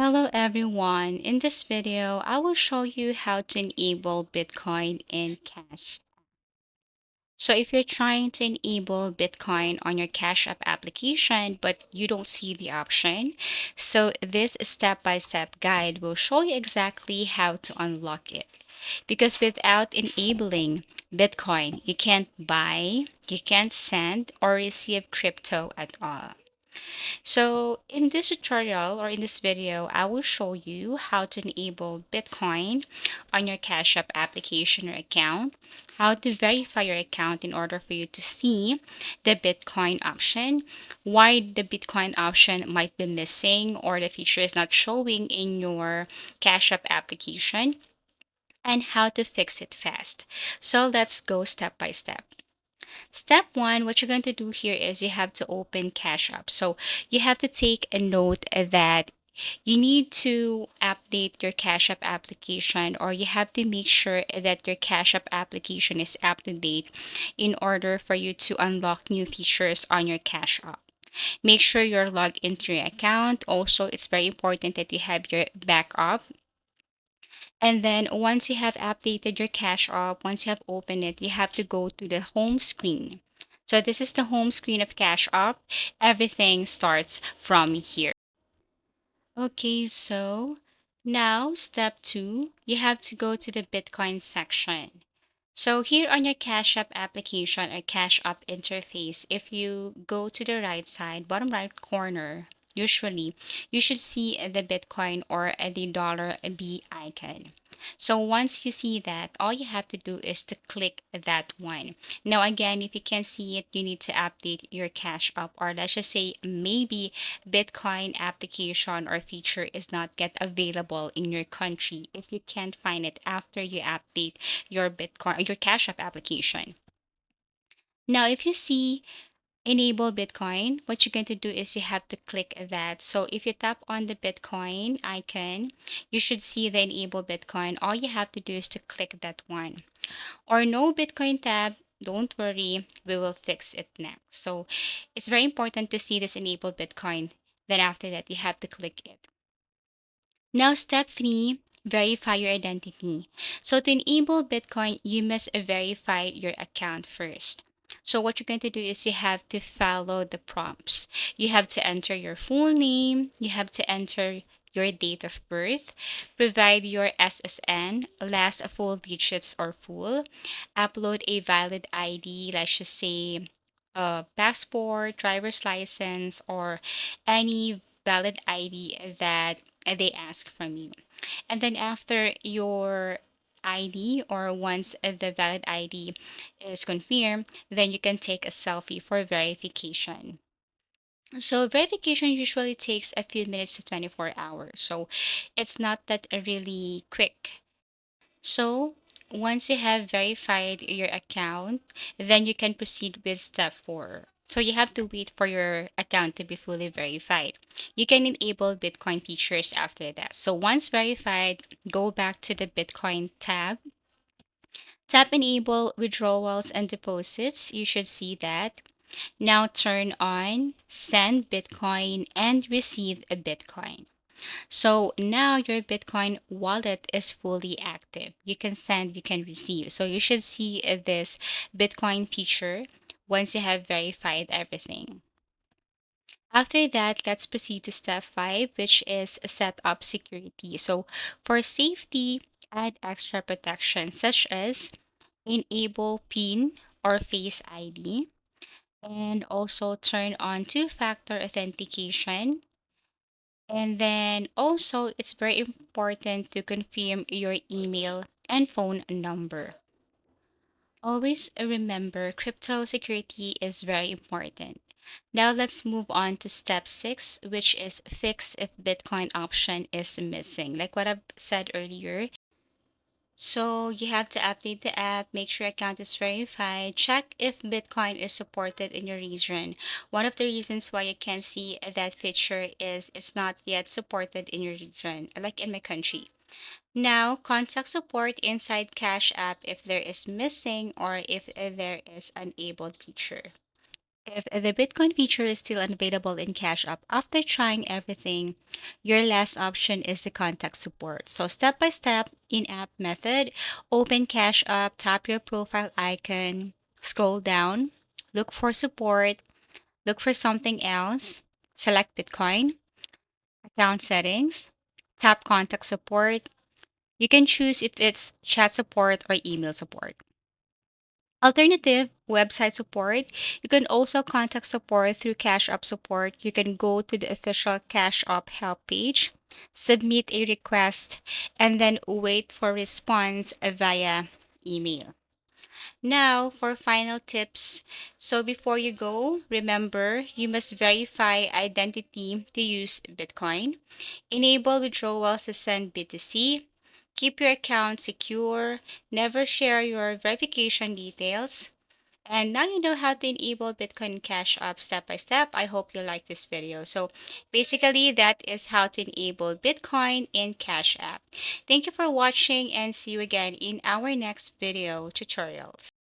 Hello everyone. In this video, I will show you how to enable Bitcoin in Cash. So if you're trying to enable Bitcoin on your Cash App application, but you don't see the option, so this step-by-step guide will show you exactly how to unlock it. Because without enabling Bitcoin, you can't buy, you can't send, or receive crypto at all. So in this tutorial or in this video, I will show you how to enable Bitcoin on your Cash App application or account, how to verify your account in order for you to see the Bitcoin option, why the Bitcoin option might be missing or the feature is not showing in your Cash App application, and how to fix it fast. So let's go step by step. Step one, what you're going to do here is you have to open Cash App. So you have to take a note that you need to update your Cash App application, or you have to make sure that your Cash App application is up to date in order for you to unlock new features on your Cash App. Make sure you're logged into your account. Also, it's very important that you have your backup, and then once you have updated your Cash App, once you have opened it, you have to go to the home screen. So this is the home screen of Cash App. Everything starts from here. Okay, so now step two, you have to go to the Bitcoin section. So here on your Cash App application or Cash App interface, if you go to the right side, bottom right corner, usually you should see the Bitcoin or the dollar B icon. So once you see that, all you have to do is to click that one. Now again, if you can't see it, you need to update your Cash App, or let's just say maybe Bitcoin application or feature is not yet available in your country if you can't find it after you update your Bitcoin, your Cash App application. Now, if you see enable Bitcoin, what you're going to do is you have to click that. So if you tap on the Bitcoin icon, you should see the enable Bitcoin. All you have to do is to click that one. Or no Bitcoin tab, don't worry, we will fix it next. So it's very important to see this enable Bitcoin. Then after that, you have to click it. Now, step three, verify your identity. So to enable Bitcoin, you must verify your account first. So what you're going to do is you have to follow the prompts. You have to enter your full name, you have to enter your date of birth, provide your SSN, last four digits or full, upload a valid ID, let's just say passport, driver's license, or any valid ID that they ask from you. And then after your ID, or once the valid ID is confirmed, then you can take a selfie for verification. So verification usually takes a few minutes to 24 hours. So it's not that really quick. So once you have verified your account, then you can proceed with step four. So you have to wait for your account to be fully verified. You can enable Bitcoin features after that. So once verified, go back to the Bitcoin tab. Tap enable withdrawals and deposits. You should see that. Now turn on send Bitcoin and receive a Bitcoin. So now your Bitcoin wallet is fully active. You can send, you can receive. So you should see this Bitcoin feature once you have verified everything. After that, let's proceed to step five, which is set up security. So for safety, add extra protection such as enable PIN or Face ID, and also turn on two-factor authentication. And then also, it's very important to confirm your email and phone number. Always remember, crypto security is very important. Now let's move on to step six, which is fix if Bitcoin option is missing. Like what I've said earlier, so you have to update the app, make sure account is verified, check if Bitcoin is supported in your region. One of the reasons why you can't see that feature is it's not yet supported in your region, like in my country. Now, contact support inside Cash App if there is missing or if there is enabled feature. If the Bitcoin feature is still unavailable in Cash App after trying everything, your last option is the contact support. So, step by step, in app method, open Cash App, tap your profile icon, scroll down, look for support, look for something else, select Bitcoin, account settings, tap contact support. You can choose if it's chat support or email support. Alternative website support. You can also contact support through Cash App support. You can go to the official Cash App help page, submit a request, and then wait for response via email. Now, for final tips. So, before you go, remember you must verify identity to use Bitcoin, enable withdrawals to send BTC, keep your account secure, never share your verification details. And now you know how to enable Bitcoin Cash App step by step. I hope you like this video. So basically, that is how to enable Bitcoin in Cash App. Thank you for watching and see you again in our next video tutorials.